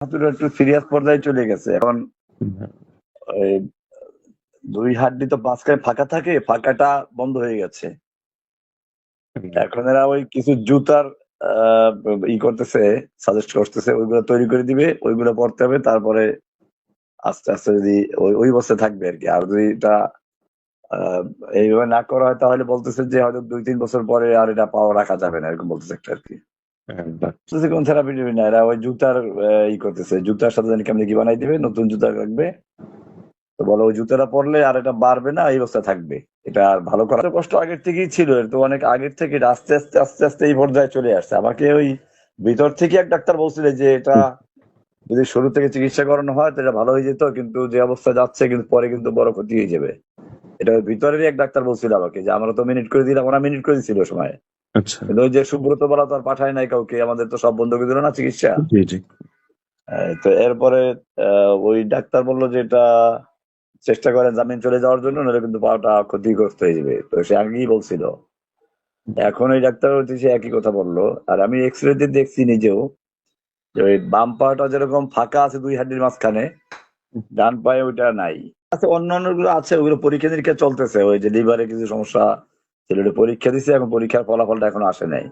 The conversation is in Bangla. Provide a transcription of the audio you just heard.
হাতুড়ে একটু সিরিয়াস পর্যায়ে চলে গেছে এখন। হুম, ওই দুই হাড্ডি তো মাঝখানে ফাঁকা থাকে, ফাঁকাটা বন্ধ হয়ে গেছে। হুম, এখন এরা ওই কিছু জুতার আহ ই করতেছে, সাজেস্ট করতেছে, ওইগুলো তৈরি করে দিবে, ওইগুলো পড়তে হবে, তারপরে আস্তে আস্তে যদি ওই ওই অবস্থায় থাকবে আর কি। আর যদি এটা আহ এইভাবে না করা হয় তাহলে বলতেছে যে হয়তো 2-3 বছর পরে আর এটা পাওয়া রাখা যাবে না, এরকম বলতেছে একটা আর কি। বাহ, বলতেছে কোন থেরাপি নেবে না, এরা ওই জুতার ই করতেছে, জুতার সাথে জানি কেমনি কি বানাই দিবে, নতুন জুতা রাখবে। তো বলো ওই জুতাটা পরলে আর এটা বাড়বে না, এই অবস্থা থাকবে। এটা আর ভালো করা তো কষ্ট আগের থেকেই ছিল, এর তো অনেক আগের থেকে এটা আস্তে আস্তে আস্তে আস্তে এই পর্যায়ে চলে আসছে। আমাকে ওই ভিতর থেকে এক ডাক্তার বলছিলেন যে এটা হুম, যদি শুরু থেকে চিকিৎসা করানো হয় তো এটা ভালো হয়ে যেত, কিন্তু যে অবস্থা যাচ্ছে কিন্তু পরে কিন্তু বড় ক্ষতি হয়ে যাবে। এটা ওই ভিতরেরই এক ডাক্তার বলছিল আমাকে, যে আমরা তো মিনিট করে দিলাম, ওরা মিনিট করে দিচ্ছিল ওই সময়। আচ্ছা, কিন্তু ওই যে সুব্রত বলা তো আর পাঠায় নাই কাউকে, আমাদের তো সব বন্ধ করে দিল না চিকিৎসা। জি জি, তো এরপরে ওই ডাক্তার বললো যে এটা চেষ্টা করেন জামিন চলে যাওয়ার জন্য, নাহলে কিন্তু পাওয়াটা ক্ষতিগ্রস্ত হয়ে যাবে। তো সে আগেই বলছিল। এখন ওই ডাক্তার হচ্ছে সে একই কথা বললো। আর আমি এক্সরে দিয়ে দেখছি নিজেও, যে ওই বাম পাটা যেরকম ফাঁকা আছে দুই হাড্ডির মাঝখানে, ডান পায়ে ওইটা নাই। আচ্ছা, অন্যান্য গুলো আছে, ওগুলো পরীক্ষা নিরীক্ষা চলতেছে। ওই যে লিভারে কিছু সমস্যা ছিল, ওটা পরীক্ষা দিছে, এখন পরীক্ষার ফলাফলটা এখন আসে নাই।